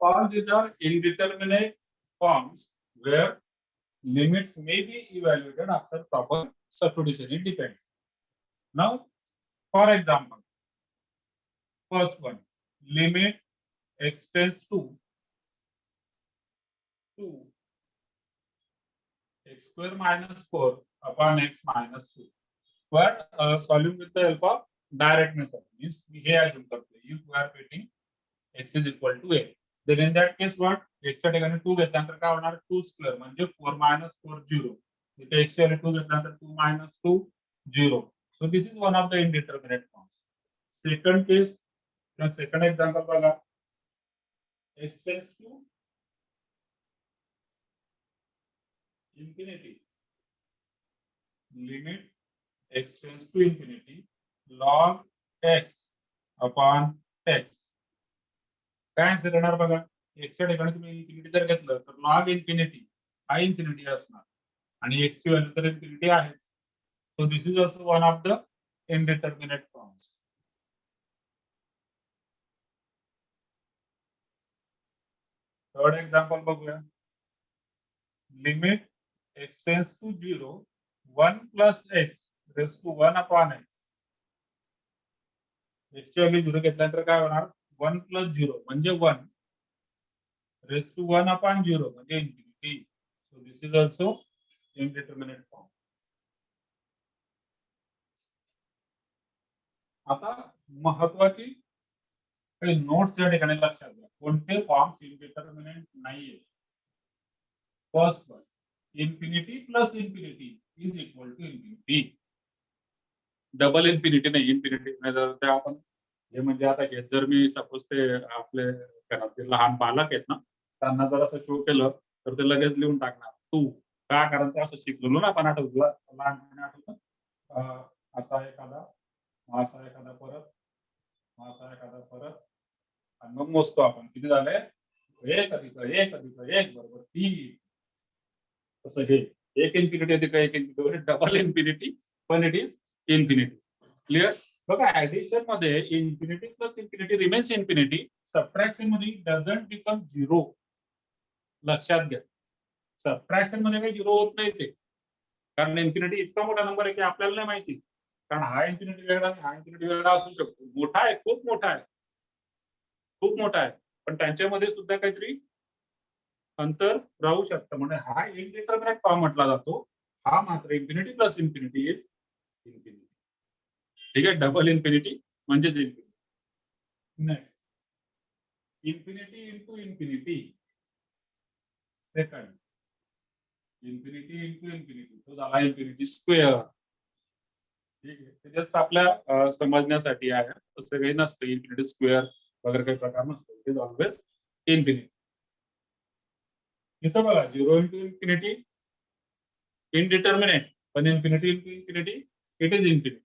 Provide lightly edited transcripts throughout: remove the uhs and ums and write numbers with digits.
all these are indeterminate forms where limits may be evaluated after proper substitution. It depends. Now, for example, first one, limit x tends to 2 x square minus 4 upon x minus 2. But solving with the help of direct method means we here assume if we are getting x is equal to a, then in that case what x च्या ठिकाणी 2 घेतल्यानंतर काय होणार 2 square म्हणजे 4 minus 4 0. इथे x च्या 2 घेतल्यानंतर 2 minus 2 0. So this is one of the indeterminate forms. Second case, the second example बघा x tends to infinity. Limit x tends to infinity log x upon x. काय आन्सर येणार बघा x च्या ठिकाणी तुम्ही इन्फिनिटी जर घेतलं तर log इन्फिनिटी हा इन्फिनिटी असणार आणि x ची व्हॅल्यू तर इन्फिनिटी आहे. So this is also one of the indeterminate forms. Third example बघूया. Limit x tends to 0 1 plus x raise to 1 upon x. x ची व्हॅल्यू 0 घेतल्यानंतर काय होणार 1 plus 0 म्हणजे 1 रेज टू 1 upon 0 म्हणजे infinity. So this is also indeterminate form. आता महत्वाची काही नोट्स या ठिकाणी लक्षात घ्या. कोणते फॉर्म्स इनडिटर्मिनेट नाहीये. First one, infinity plus infinity is equal to infinity. Double infinity नाही, इन्फिनिटी नाही. आपण हे म्हणजे आता हे जर मी सपोज ते आपले घरातील लहान बालक आहेत ना त्यांना जर असं शो केलं तर ते लगेच लिहून टाकणार टू. का कारण ते असं शिकलो ना आपण आठवलं लहानपणी आठवतं असा एखादा असा एखादा परत असा एखादा परत आणि मग मोजतो आपण किती झाले 1 अधिक 1 अधिक 1 बरोबर 3. तसं हे एक इन्फिनिटी अधिक एक इन्फिनिटी डबल इन्फिनिटी पण इट इज इन्फिनिटी. क्लिअर. बघा ऍडिशन मध्ये infinity plus infinity remains infinity. Subtraction मध्ये डझंट बिकम 0. लक्षात घ्या सबट्रॅक्शन मध्ये काही 0 होत नाही ते कारण इन्फिनिटी इतका मोठा नंबर आहे की आपल्याला नाही माहिती कारण हा इन्फिनिटी वेगळा आणि हा इन्फिनिटी वेगळा असू शकतो. मोठा आहे, खूप मोठा आहे, खूप मोठा आहे पण त्यांच्यामध्ये सुद्धा काहीतरी अंतर राहू शकतं. म्हणजे हा इनडिटर्मिनेट फॉर्म म्हटला जातो. हा मात्र infinity plus infinity is infinity. ठीक आहे. डबल इन्फिनिटी म्हणजे infinity. Next infinity into infinity. Second infinity into infinity तो झाला इन्फिनिटी स्क्वेअर. ठीक आहे. ते जस्ट आपल्या समजण्यासाठी आहे. तसं काही नसतं इन्फिनिटी स्क्वेअर वगैरे काही प्रकार नसतो. It is always infinity. इथं बघा 0 इंटू इन्फिनिटी इनडिटर्मिनेट पण infinity into infinity it is infinity.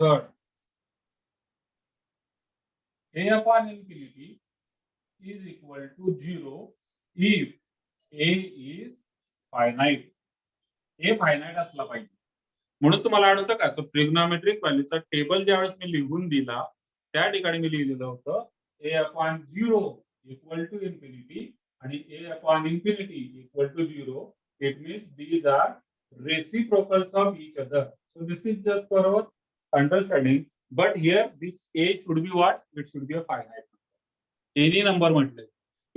Third a upon infinity is equal to 0 if a is finite. a finite असला पाहिजे. म्हणून तुम्हाला आठवतं का तो ट्रिग्नोमेट्रिक व्हॅल्यूचा टेबल ज्यावेळेस मी लिहून दिला त्या ठिकाणी मी लिहिलेलं होतं a upon 0 equal to infinity आणि a upon infinity equal to 0. It means these are reciprocals of each other. So this is just for our understanding. But here this a should be what? It should be a finite number. Any number म्हटले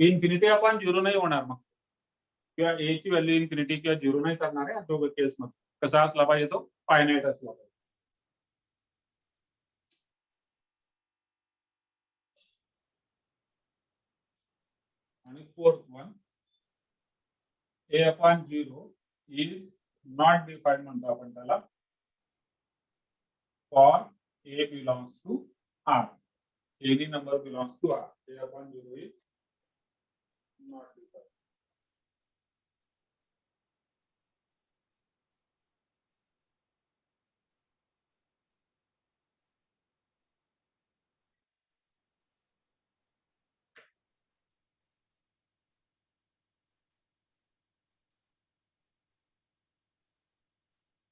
infinity upon 0 नाही होणार मग किंवा a ची value infinity किंवा 0 नाही करणार आहे. दोघं केस मध्ये कसा असला पाहिजे तो फायनाइट असला पाहिजे. आणि fourth one a upon 0 is not defined म्हणतो आपण त्याला for a belongs to R. Any number belongs to R. a upon 0 is not defined.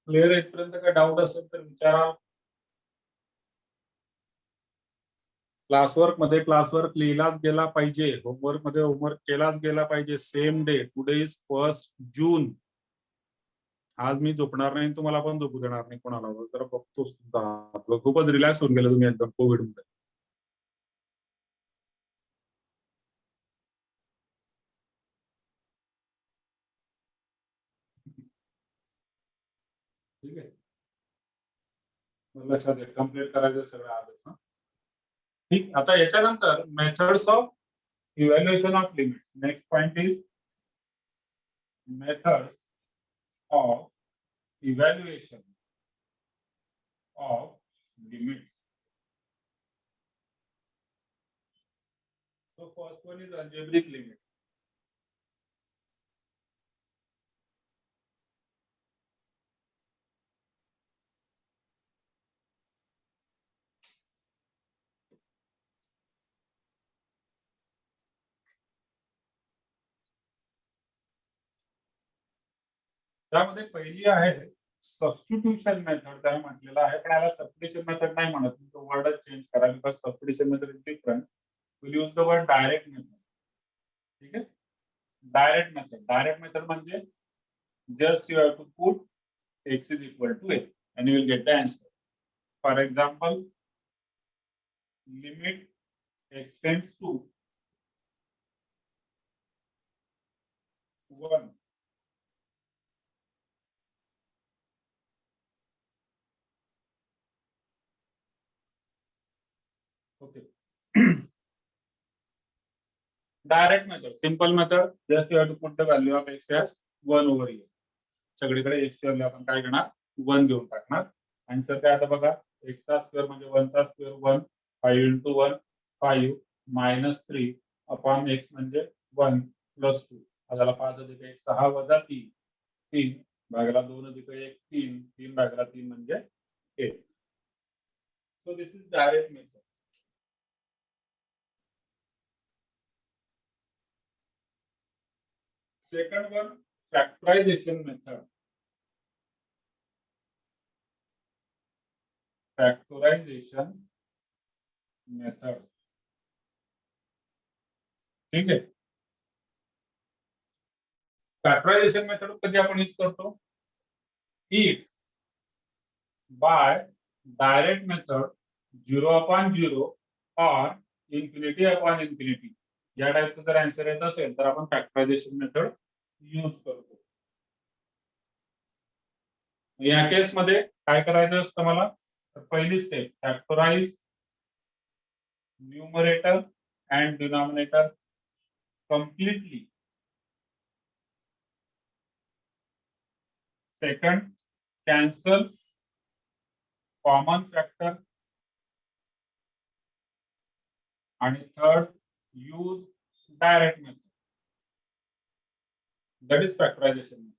Clear इथपर्यंत काय डाऊट असेल तर विचारा. क्लासवर्क मध्ये क्लासवर्क लिहिलाच गेला पाहिजे, होमवर्क मध्ये होमवर्क केलाच गेला पाहिजे. सेम डे, टुडे इज 1 जून. आज मी झोपणार नाही, तुम्हाला पण झोपू देणार नाही कोणाला. तर बघतोच तुमचा खूपच रिलॅक्स होऊन गेले तुम्ही एकदम कोविड मध्ये. ठीक आहे, लक्षात कम्प्लीट करायचं सगळं आजच. ठीक, आता याच्यानंतर methods of evaluation of limits. Next point is methods of evaluation of limits. So first one is algebraic limit. त्यामध्ये पहिली आहे सबस्टिट्यूशन मेथड. त्याने म्हटलेलं आहे, पण याला सबस्टिट्यूशन मेथड नाही म्हणत, तो वर्डच चेंज करा, because substitution method is different. Will use the word direct method. ठीक आहे, डायरेक्ट मेथड. डायरेक्ट मेथड म्हणजे just you have to put x is equal to a and you will get the answer. For example, limit x tends to 1. Okay. Direct method, simple method. Just you have to put the value of x as 1 over here. सगळीकडे x ची value आपण काय करणार, 1 घेऊन टाकणार. Answer काय आता बघा, x चा स्क्वेअर म्हणजे 1 चा square 1, 5 into 1 5 minus 3 upon x म्हणजे 1 plus 2. त्याला 5 अधिक 1 6 वजा 3 3 भागला 2 अधिक 1 3 3 भागला 3 म्हणजे 8. So this is direct method. Second one, factorization method. Factorization method. ठीक आहे, फॅक्टरायझेशन मेथड कधी आपण यूज करतो, if bye direct method 0 upon 0 और इन्फिनिटी अपॉन इन्फिनिटी या टाइपचा जर आन्सर येत असेल तर आपण फॅक्टरायझेशन मेथड यूज करतो. या केस मध्ये काय करायचं असतं मला, तर पहिली step factorise numerator and denominator completely. Second, cancel common factor. And third, use direct method. That is factorization method.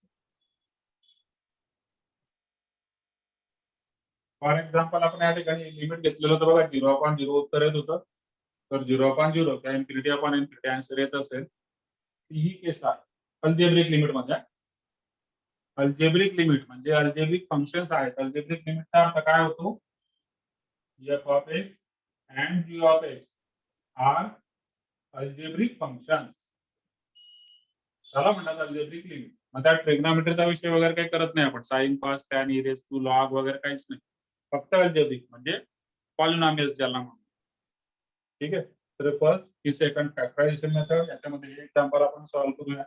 For example आपण या ठिकाणी लिमिट घेतलेलं होतं बघा, 0 upon 0 उत्तर येत होतं. तर 0 upon 0 किंवा इन्फिनिटी अपॉन इन्फिनिटी आन्सर येत असेल, ही केस आहे अल्जेब्रिक लिमिट मध्ये. अल्जेब्रिक लिमिट म्हणजे अल्जेब्रिक फंक्शन्स आहेत. अल्जेब्रिक लिमिटचा अर्थ काय होतो, f of x and g of x are algebraic functions. त्याला म्हणतात अल्जेब्रिक लिमिट. मग त्या ट्रिग्नोमेट्रीचा विषय वगैरे काही करत नाही आपण, sine cos tan e raise to log वगैरे काहीच नाही, फक्त अल्जेब्रिक म्हणजे पॉलिनॉमियल्स ज्याला म्हणतो. ठीक आहे, तर फर्स्ट ही सेकंड फॅक्टरायझेशन मेथड. याच्यामध्ये हे एक्झाम्पल आपण सॉल्व्ह करूया.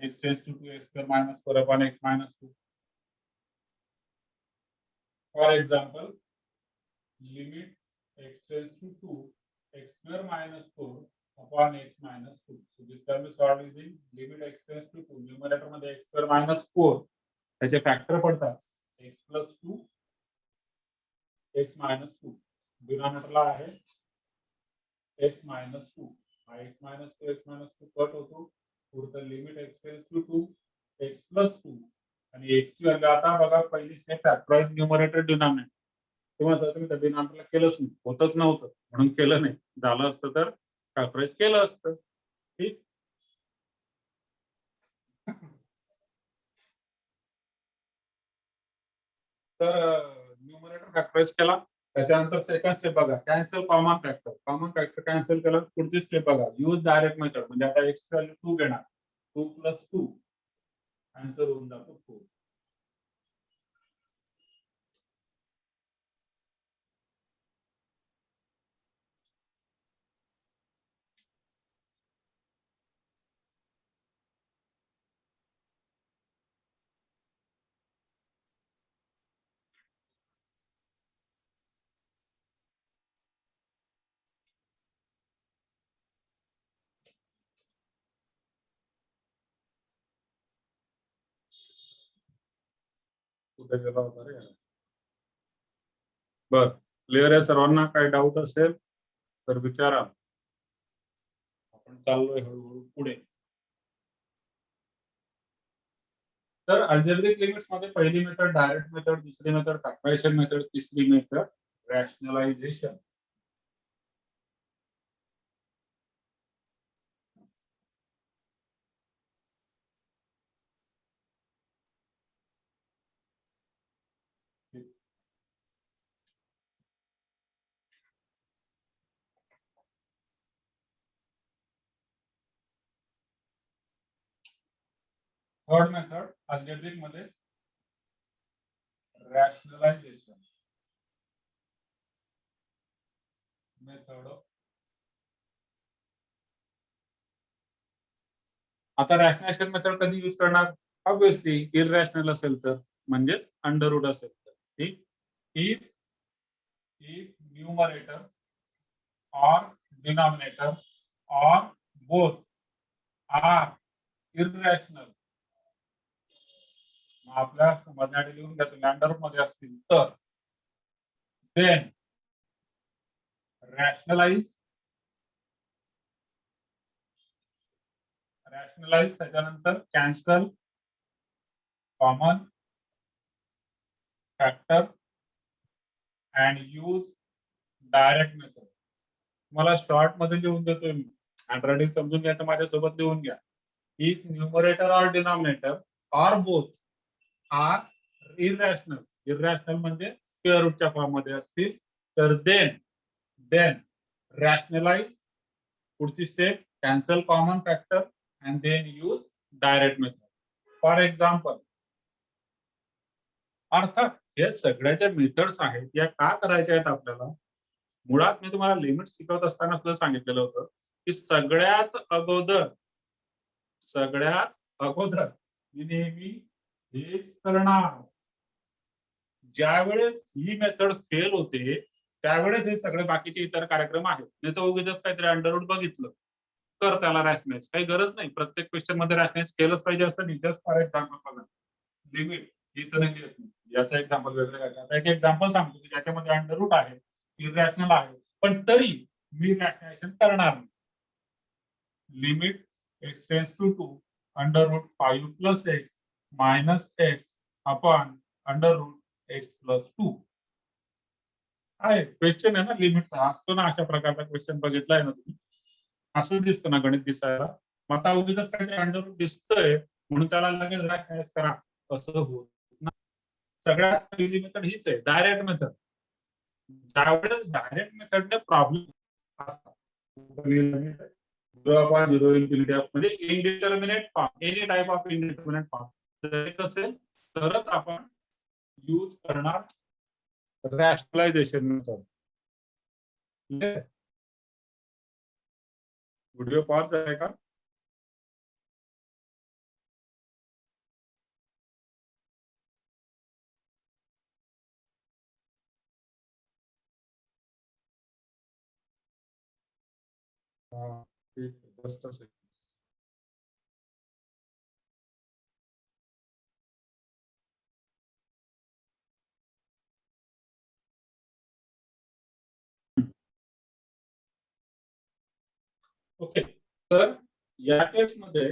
x tends to 2x square minus 4 upon x minus 2. For example, limit x tends to 2 x square minus 4 upon x minus 2. So this can be solved using limit x tends to 2. Numerator मध्ये x square minus 4 त्याचे factor पडतात x plus 2 x minus 2. डिनॉमिनेटरला आहे x minus 2. हा x minus 2 x minus 2 cut होतो. पुढचं limit x tends to 2 x plus 2 आणि x ची value आता बघा, पहिली स्टेप फॅक्टराइज न्यूमरेटर डिनॉमिनेटर. तेव्हा जर तुम्ही त्या डिनॉमिनेटरला केलंच नाही, होतच नव्हतं म्हणून केलं नाही, झालं असतं तर फॅक्टराइज केलं असतं. ठीक, तर न्यूमरेटर फॅक्टराइज केला त्याच्यानंतर सेकंड स्टेप बघा, कॅन्सल कॉमन फॅक्टर कॅन्सल केलं, पुढची स्टेप बघा, यूज डायरेक्ट मेथड, म्हणजे आता एक्स व्हॅल्यू 2 घेणार, 2 + 2 आन्सर होऊन जातो 4. कुठे गेला होता रे? बर, क्लिअर आहे सर्वांना? काही डाऊट असेल तर विचारा. आपण चाललोय हळूहळू पुढे. तर अल्जेब्रिक लिमिट्स मध्ये पहिली मेथड डायरेक्ट मेथड, दुसरी मेथड फॅक्टरायझेशन मेथड, तिसरी method rationalization. Third method algebraic मध्ये रॅशनलायझेशन मेथड. आता रॅशनलायझेशन मेथड कधी यूज करणार? ऑब्विसली इररॅशनल असेल तर, म्हणजेच अंडर रूट असेल तर. ठीक, if numerator or denominator or both are irrational, आपल्या समजण्यासाठी लिहून घ्या तुम्ही, अंडर रूट मध्ये असतील तर then rationalize त्याच्यानंतर cancel common factor and use direct method. तुम्हाला शॉर्ट मध्ये लिहून देतोय मी, हँडरायटिंग समजून घ्या तर माझ्यासोबत लिहून घ्या. If numerator or denominator or both are irrational म्हणजे स्क्वेअर रूटच्या फॉर्म मध्ये असतील तर देन रॅशनलाइज, पुढची step cancel common factor and then use direct method. For example, अर्थात हे सगळ्या ज्या मेथड्स आहेत या का करायच्या आहेत आपल्याला? मुळात मी तुम्हाला लिमिट शिकवत असताना सुद्धा सांगितलेलं होतं की सगळ्यात अगोदर मी नेहमी हेच करणार. ज्यावेळेस ही मेथड फेल होते त्यावेळेस हे सगळे बाकीचे इतर कार्यक्रम आहेत. नाही तर उगीच काहीतरी अंडररूट बघितलं तर त्याला रॅशनलाइज, काही गरज नाही. प्रत्येक क्वेश्चन मध्ये रॅशनलाइज केलंच पाहिजे असं नाही. जस्ट फॉर एक्झाम्पल बघा, लिमिट इथं नाही घेत नाही, याचा एक्झाम्पल वेगळं घ्यायचं. आता एक एक्झाम्पल सांगतो की ज्याच्यामध्ये अंडररूट आहे, इररॅशनल आहे, पण तरी मी रॅशनलायझेशन करणार नाही. Limit x tends to 2 under root 5 plus x minus x upon under root x plus 2 आहे. क्वेश्चन आहे ना लिमिटचा, असतो ना अशा प्रकारचा क्वेश्चन, बघितलाय ना तुम्ही? असं दिसतं ना गणित दिसायला. मग आता उगीच काहीतरी अंडर रूट दिसतंय म्हणून त्याला लगेच रॅशनलाइज करा असं होत ना. सगळ्यात पहिली मेथड हीच आहे, डायरेक्ट मेथड. ज्यावेळेस डायरेक्ट मेथडने प्रॉब्लेम असतात, 0.0 इन्फिनिटी म्हणजे indeterminate form, any type of indeterminate form जर असेल तरच आपण यूज करणार रॅशनलायझेशन मेथड. व्हिडिओ पॉज आहे का? ठीक आहे, जस्ट असेल. ओके, तर या केसमध्ये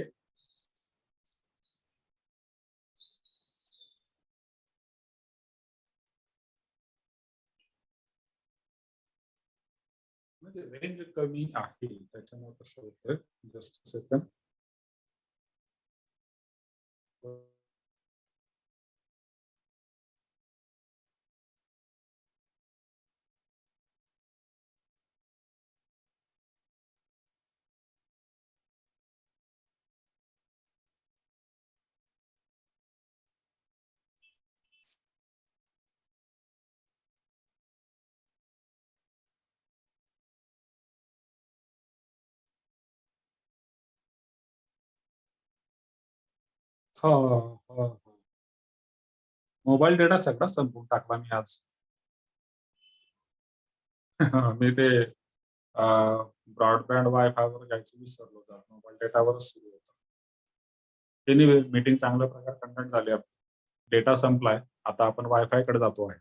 म्हणजे रेंज कमी आहे त्याच्यामुळे कसं होतं. Just second. हो हो हो. मोबाईल डेटा सगळा संपवून टाकला मी आज. मी ते ब्रॉडबँड वायफायवर जायचं विसरलो होतो. मोबाईल डेटावरच सुरू होतं. एनिवे मीटिंग चांगल्या प्रकारे कंडक्ट झाली आपली. डेटा संपलाय. आता आपण वायफायकडे जातो आहे.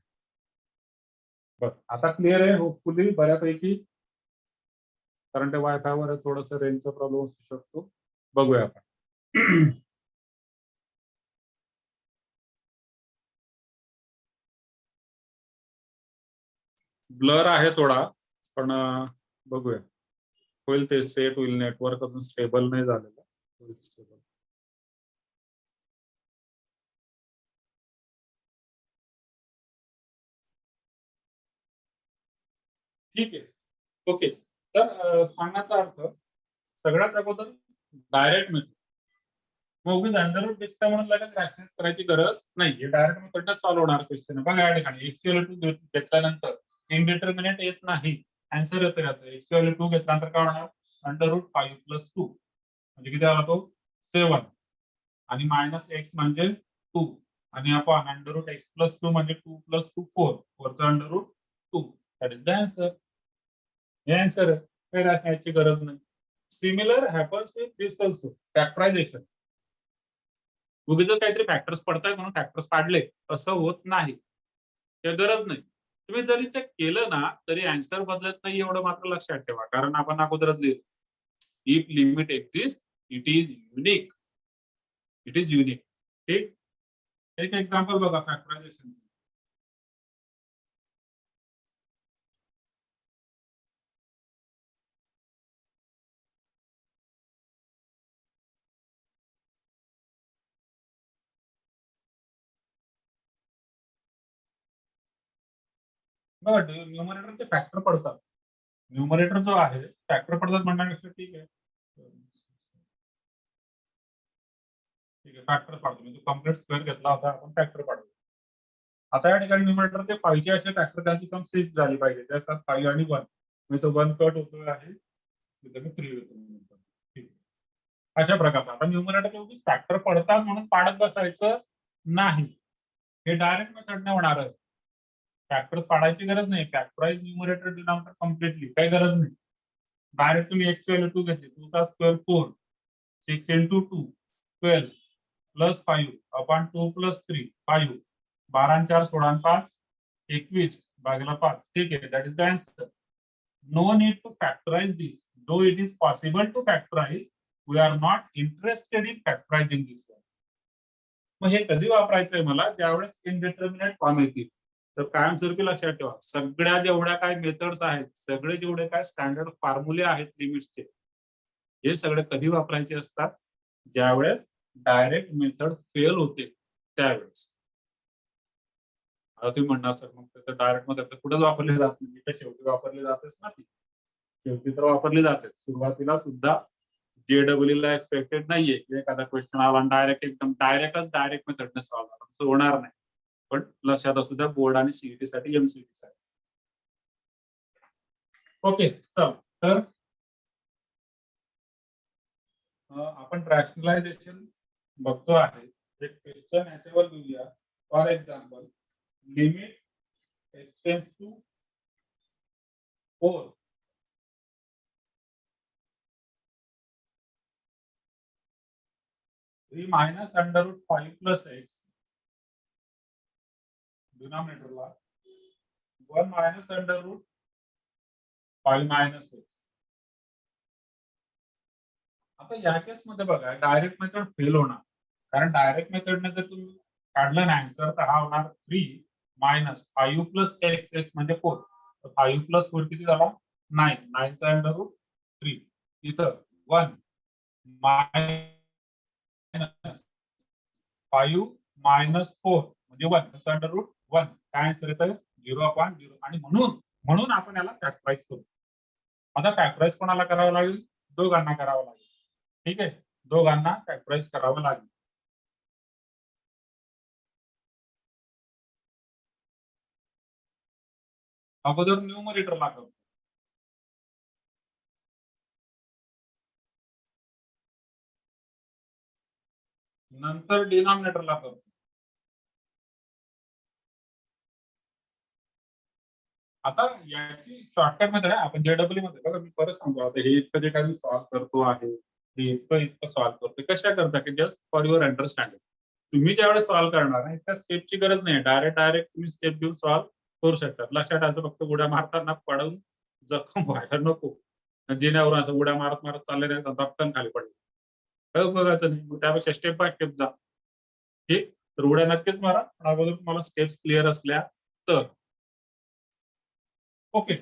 बरं, आता क्लिअर आहे होपफुली बऱ्यापैकी. कारण ते वायफायवर थोडंसं रेंजचा प्रॉब्लेम असू शकतो. बघूया आपण. ब्लर आहे थोडा, पण बघूया. होईल ते सेट होईल. नेटवर्क अजून स्टेबल नाही झालेलं. होईल स्टेबल. ठीक आहे. ओके. तर सांगण्याचा अर्थ सगळ्यात अगोदर डायरेक्ट मेथड. मग उगीच अंडर रूट दिसतं म्हणून लगेच रॅशनलाइज करायची गरज नाही. हे डायरेक्ट मेथडने सॉल्व्ह होणार क्वेश्चन आहे. बघा या ठिकाणी x2 घेतल्यानंतर इनडिटर्मिनेट येत नाही. आन्सर येतो याचा. x2 घेतल्यानंतर काय होणार? अंडर रूट 5 प्लस 2 म्हणजे किती आला तो? 7 आणि मायनस एक्स म्हणजे 2 आणि आपण अंडर रूट एक्स प्लस 2 म्हणजे 2 प्लस 2 4 वरचा under root 2 that is the answer. हे आन्सर आहे. काही राखण्याची गरज नाही. Similar happens with this also factorization. उगीच काहीतरी फॅक्टर्स पडतायत म्हणून फॅक्टर्स पाडले असं होत नाही. ते गरज नाही. तुम्ही जरी ते केलं ना तरी आन्सर बदलत नाही एवढं मात्र लक्षात ठेवा. कारण आपण अगोदरच लिहिलं. If limit exist it is unique. It is unique. ठीक. एक एक्झाम्पल बघा फॅक्टरायझेशन. बघा न्यूमरेटरचे फॅक्टर पडतात. न्यूमरेटर जो आहे फॅक्टर पडतात म्हणण्यापेक्षा ठीक आहे. ठीक आहे फॅक्टर पाडतो. म्हणजे कम्प्लीट स्क्वेअर घेतला होता आपण फॅक्टर पाडतो. आता या ठिकाणी न्यूमरेटर ते 5 चे असे फॅक्टर त्यांची सम 6 झाली पाहिजे. त्याच्यात 5 आणि 1. मी तो 1 कट होतोय आहे. तिथे मी 3 होतो. ठीक. अशा प्रकारचा. आता न्यूमरेटर एवढी फॅक्टर पडतात म्हणून पाडत बसायचं नाही. हे डायरेक्ट मेथडने होणार आहे. फॅक्टर्स पाडायची गरज नाही. फॅक्टराइज न्यूमरेटर डिनॉमिनेटर कम्प्लिटली काही गरज नाही. डायरेक्ट तुम्ही x व्हॅल्यू 2 घेतली. 2 चा square 4 6 into 2 12 plus 5 upon 2 plus 3 5 12 आणि 4 16 आणि 5 21 भागिले 5. ठीक आहे. That is the answer. No need to factorize this. Though it is possible to factorize, we are not interested in factorizing this one. मग हे कधी वापरायचंय मला? ज्यावेळेस इनडिटर्मिनेट फॉर्म येतील. तर कायमस्वरूपी लक्षात ठेवा. सगळ्या जेवढ्या काय मेथड्स आहेत, सगळे जेवढे काय स्टँडर्ड फॉर्म्युले आहेत लिमिट्सचे, हे सगळे कधी वापरायचे असतात? ज्यावेळेस डायरेक्ट मेथड फेल होते त्यावेळेस. आता तुम्ही म्हणणार सर मग डायरेक्ट मेथड कुठेच वापरली जात नाही. तर शेवटी वापरली जातेच ना ती. शेवटी तर वापरली जाते. सुरुवातीला सुद्धा JEE ला एक्सपेक्टेड नाहीये की एखादा क्वेश्चन आला डायरेक्ट एकदम डायरेक्ट मेथडने सॉल्व्ह झाला. असं होणार नाही. पण लक्षात असू द्या बोर्ड आणि सीईटी साठी एमसीटी साठी. ओके चल तर आपण रॅशनलायझेशन बघतो आहे. एक क्वेश्चन याच्यावर लिहूया. For example limit x tends to 4 3 minus under root 5 plus x डिनॉमिनेटरला 1 minus under root 5 minus x. आता या केस मध्ये बघा डायरेक्ट मेथड फेल होणार. कारण डायरेक्ट मेथडने जर तुम्ही काढलं ना आन्सर तर हा होणार 3 मायनस 5 प्लस एक्स एक्स म्हणजे 4. तर 5 प्लस 4 किती झाला? 9. 9 चा अंडर रूट 3. इथं 1 मायनस 5 मायनस 4 म्हणजे 1 त्याचा अंडर रूट 1. काय आन्सर येतं? 0/0 आणि म्हणून आपण याला फॅक्टराइज करू. आता फॅक्टराइज कोणाला करावं लागेल? दोघांना करावं लागेल. ठीक आहे. दोघांना फॅक्टराइज करावं लागेल. अगोदर न्यूमरेटर लागतो. नंतर डिनॉमिनेटरला करतो. आता याची शॉर्टकट मध्ये आहे, आपण जेडब्ल्यू मध्ये बघा, मी परत सांगतो. आता हे इतकं जे काही मी सॉल्व्ह करतो आहे, हे इतकं सॉल्व्ह करतो कशा करता, की जस्ट फॉर युअर अंडरस्टँडिंग. तुम्ही ज्यावेळेस सॉल्व्ह करणार आहे त्या स्टेपची गरज नाही, डायरेक्ट तुम्ही स्टेप घेऊन सॉल्व्ह करू शकता. लक्षात ठेवायचं फक्त उड्या मारताना पडून जखम व्हायला नको. जिन्यावरून आता उड्या मारत मारत चालले नाही, धपकन खाली पडले काही बघायचं नाही. मग त्यापेक्षा स्टेप बाय स्टेप जा. ठीक, तर उड्या नक्कीच मारा, पण अगोदर तुम्हाला स्टेप्स क्लिअर असल्या तर. ओके,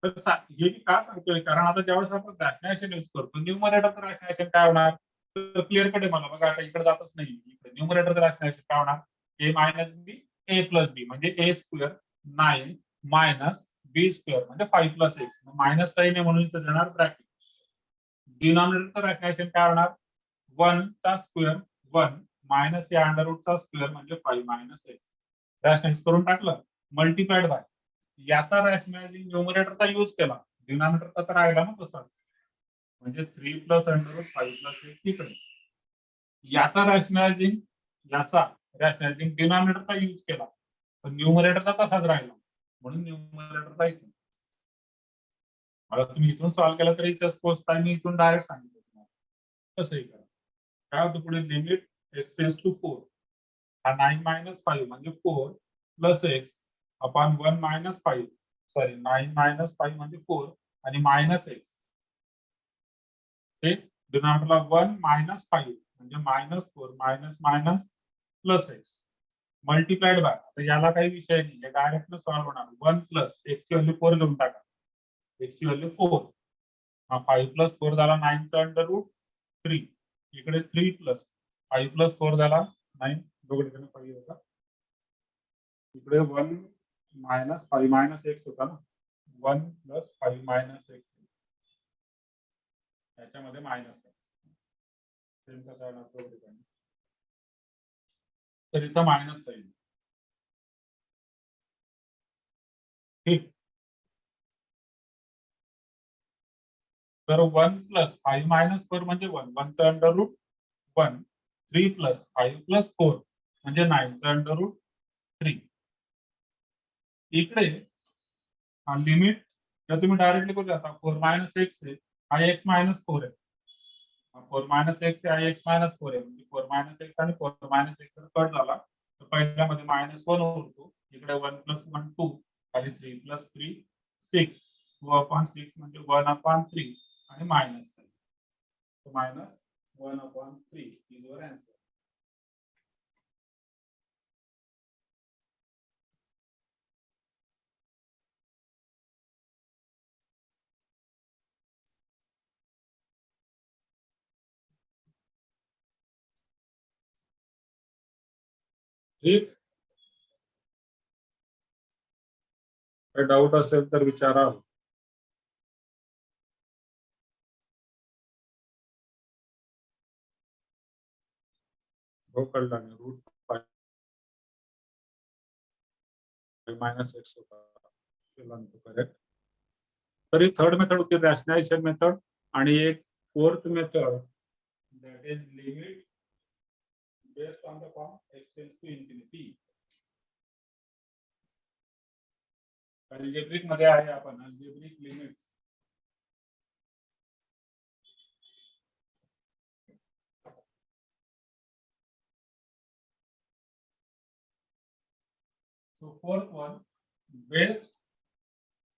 तर हे मी का सांगतोय, कारण आता ज्यावेळेस आपण रॅशनलायझेशन यूज करतो, न्यूमरेटरचं रॅशनलायझेशन काय होणार, तर क्लिअर कट आहे मला बघा. आता इकडे जातच नाही, इकडे न्यूमरेटरचं रॅशनलायझेशन काय होणार, ए मायनस बी ए प्लस बी म्हणजे ए स्क्वेअर 9 मायनस बी स्क्वेअर म्हणजे 5 प्लस एक्स. मायनस साइन आहे म्हणून इथं देणार ब्रॅकेट. डिनॉमिनेटरचं रॅशनलायझेशन काय होणार, 1 चा स्क्वेअर 1 मायनस या अंडर रूटचा स्क्वेअर म्हणजे 5 मायनस एक्स. रॅशनलाइज करून टाकलं, मल्टीप्लाइड बाय याचा रॅशनलायझिंग न्यूमरेटरचा यूज केला, डिनॉमिनेटरचा तर राहिला ना तसाच, म्हणजे 3 plus under root 5 plus x इकडे. याचा रॅशनलायझिंग डिनॉमिनेटरचा यूज केला, पण न्यूमरेटरचा तसाच राहिला, म्हणून न्यूमरेटरचा इथून. मला तुम्ही इथून सॉल्व्ह केला तरी इथं पोहोचताय, मी इथून डायरेक्ट सांगितलं तुम्हाला कसंही करा. काय होतं पुढे, लिमिट एक्स टेन्स टू 4, हा 9 मायनस 5 म्हणजे 4 plus x upon 1 minus 5, sorry 9 minus 5 म्हणजे 4 आणि मायनस एक्स. डिनॉमिनेटरला 1 मायनस 5 म्हणजे minus 4 minus minus plus x multiplied by. तर याला काही विषय नाही, डायरेक्ट सॉल्व्ह होणार. 1 प्लस एक्स ची व्हॅल्यू 4 घेऊन टाका, एक्स ची व्हॅल्यू 4, हा 5 प्लस 4 झाला 9 चा अंडर रूट 3, इकडे 3 प्लस 5 प्लस 4 झाला 9, दोघीकडे 5 होता, इकडे 1 मायनस 5 मायनस एक्स होता ना, 1 प्लस 5 मायनस एक्स, त्याच्यामध्ये मायनस आहे, सेम कसा येणार तो ठिकाणी, तर इथं मायनस साईन. ठीक, तर 1 प्लस 5 मायनस 4 म्हणजे 1, 1 चा अंडर रूट 1, 3 प्लस 5 प्लस 4 म्हणजे 9 चा अंडर रूट 3. इकडे लिमिट जर तुम्ही डायरेक्टली करू शकता, 4 मायनस एक्स आहे, हा एक्स मायनस 4 आहे, 4 मायनस एक्स आहे, एक्स मायनस 4 आहे, म्हणजे 4 मायनस एक्स आणि 4 मायनस एक्स कट झाला, तर पहिल्यामध्ये मायनस 1 होतो, इकडे 1 प्लस 1 2 आणि 3 प्लस 3 6, 2 अपॉन 6 म्हणजे 1 अपॉन 3 आणि minus minus 1 upon 3 is your answer. ठीक, काही डाऊट असेल तर विचारा. हो, कळला नाही, रूट 5 मायनस एक्स होता, करेक्ट. तरी थर्ड मेथड होती रॅशनलायझेशन मेथड, आणि एक fourth method that is limit based on the form x tends to infinity. Algebraic मध्ये आहे, आपण algebraic limit. So fourth one, based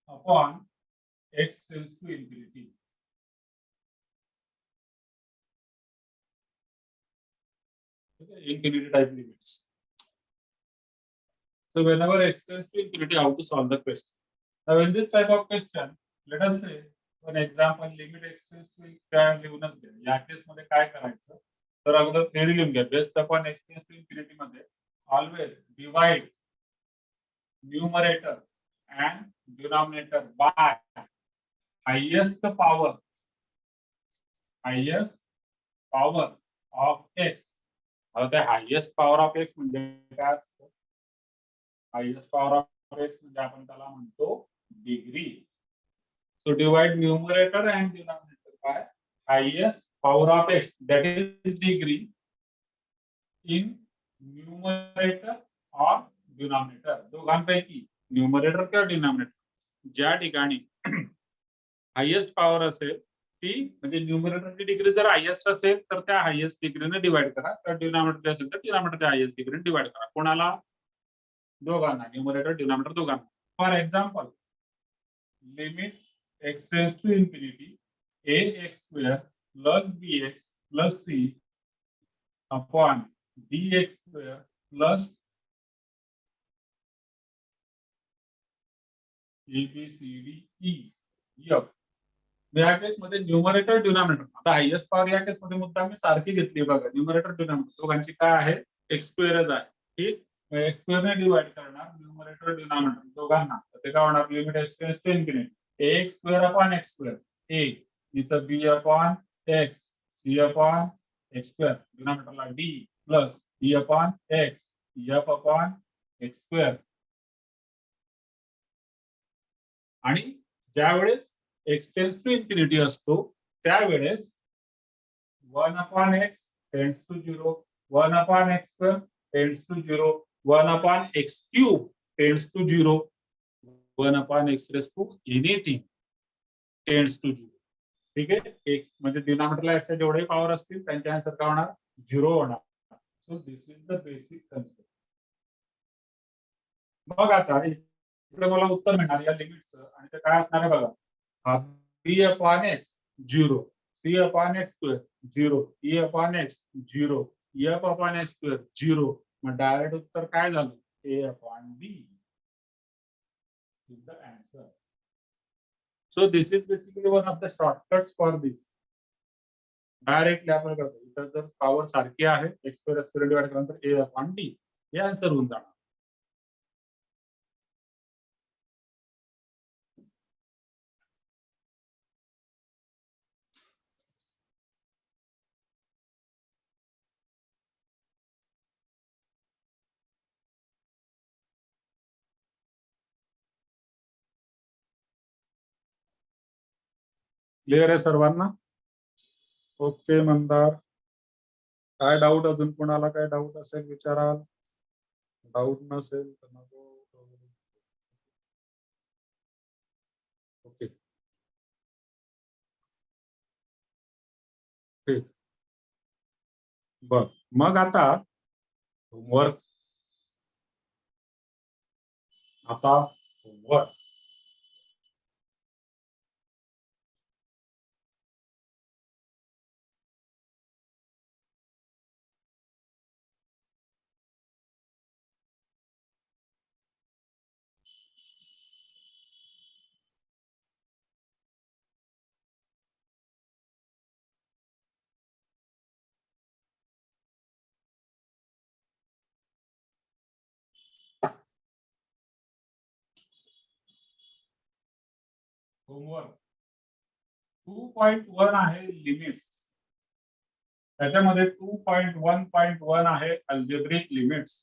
upon x tends to infinity. Okay, infinity type limits. So whenever x tends to infinity, how to solve the question? Now in this type of question, let us say an example, limit x tends to काय लिहूनच घ्या. या केस मध्ये काय करायचं, तर अगोदर theory लिहून घ्या. Based upon x tends to infinity मध्ये always divide numerator and denominator by highest power of x. आता ते हायेस्ट पॉवर ऑफ एक्स म्हणजे काय असतं, हायेस्ट पॉवर ऑफ एक्स म्हणजे आपण त्याला म्हणतो degree. So divide numerator and denominator by highest power of x, that is degree, in numerator or denominator, दोघांपैकी न्यूमरेटर किंवा डिनॉमिनेटर ज्या ठिकाणी हायेस्ट पॉवर असेल ती म्हणजे न्यूमरेटरची डिग्री जर हायेस्ट असेल तर त्या हायेस्ट डिग्रीने डिवाइड करा, तर डिनॉमिनेटर असेल तर डिनॉमिनेटरच्या हायेस्ट डिग्रीने डिवाइड करा. कोणाला? दोघांना, न्यूमरेटर डिनॉमिनेटर दोघांना. For example, limit x tends to infinity ax square plus bx plus c upon dx square plus abcde f. या केसमध्ये न्यूमरेटर डिनॉमिनेटर, आता हायेस्ट पॉवर या केसमध्ये मुद्दा मी सारखी घेतली बघा, न्यूमरेटर डिनॉमिनेटर दोघांची काय आहे? एक्स स्क्वेअरच आहे. ठीक, एक्स स्क्वेअर ने डिवाइड करणार न्यूमरेटर डिनॉमिनेटर दोघांना, तर ते काय होणार? Limit x tends to infinity x square upon x square a, इथं b upon x, c upon x square, डिनॉमिनेटरला d plus e upon x, f upon x square. आणि ज्यावेळेस एक्स टेंड्स टू इन्फिनिटी असतो त्यावेळेस 1 upon x tends to 0, 1 upon x square tends to 0, 1 upon x cube tends to 0, 1 upon x raise to anything tends to 0. ठीक आहे, एक म्हणजे डिनॉमिनेटरला एक्सच्या जेवढे पॉवर असतील त्यांच्या आन्सर काय होणार? 0 होणार. So this is the basic concept. मग आता इकडे मला उत्तर मिळणार या लिमिटचं, आणि ते काय असणार आहे बघा, हा b upon x 0, c upon x square 0, e upon x 0, f upon x square 0. मग डायरेक्ट उत्तर काय झालं? A upon b is the answer. So this is basically one of the shortcuts for this. Directly आपण करतो, इथं जर power सारखी आहे एक्स स्क्वेअर डिवाइड केल्यानंतर ए अपॉन डी हे आन्सर होऊन जाणार. क्लिअर आहे सर्वांना? ओके मंदार, काय डाऊट अजून कोणाला काय डाऊट असेल विचाराल, डाऊट नसेल तर नको. ओके ठीक, बर. मग आता होमवर्क, आता होमवर्क. होमवर्क 2.1 आहे लिमिट्स, त्याच्यामध्ये 2.1.1 आहे अल्जेब्रिक लिमिट्स.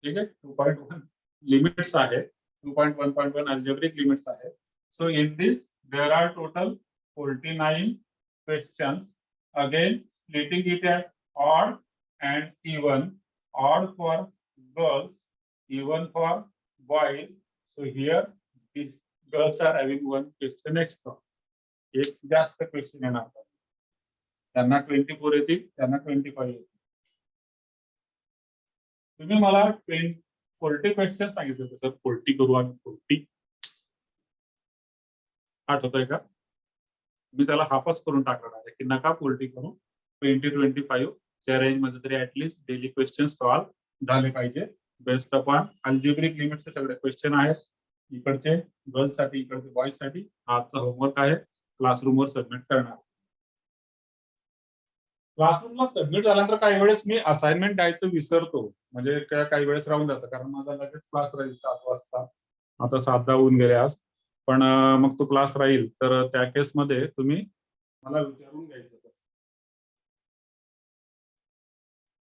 ठीक आहे, 2.1 लिमिट्स आहे, 2.1.1 अल्जेब्रिक लिमिट्स आहे. So in this there are total 49 questions. Again splitting it as odd and even, odd for girls, even for boys. So here these girls are having one question extra. एक जास्त question येणार, त्यांना 24 येतील, त्यांना 25 येतील. तुम्ही मला 40 क्वेश्चन सांगितले होते सर, 40 करू आणि 40 आठवतंय का? मी त्याला हाफच करून टाकणार आहे की नका 40 करू, 20-25 त्या रेंज मध्ये तरी ऍटलीस्ट डेली क्वेश्चन सॉल्व्ह झाले पाहिजे. बेस्ट अपॉन अल्जेब्रिक लिमिटचे सगळे क्वेश्चन आहेत, इकडचे गर्ल्स साठी, इकडचे बॉयज साठी. आजचा होमवर्क आहे, क्लासरूमवर सबमिट करणार. क्लासरूमला सबमिट झाल्यानंतर काही वेळेस मी असाइनमेंट द्यायचं विसरतो, म्हणजे काही वेळेस राहून जातं, कारण माझा लगेच क्लास राहील 7 वाजता. आता 7 होऊन गेले आज, पण मग तो क्लास राहील, तर त्या केसमध्ये तुम्ही मला विचारून घ्यायचं.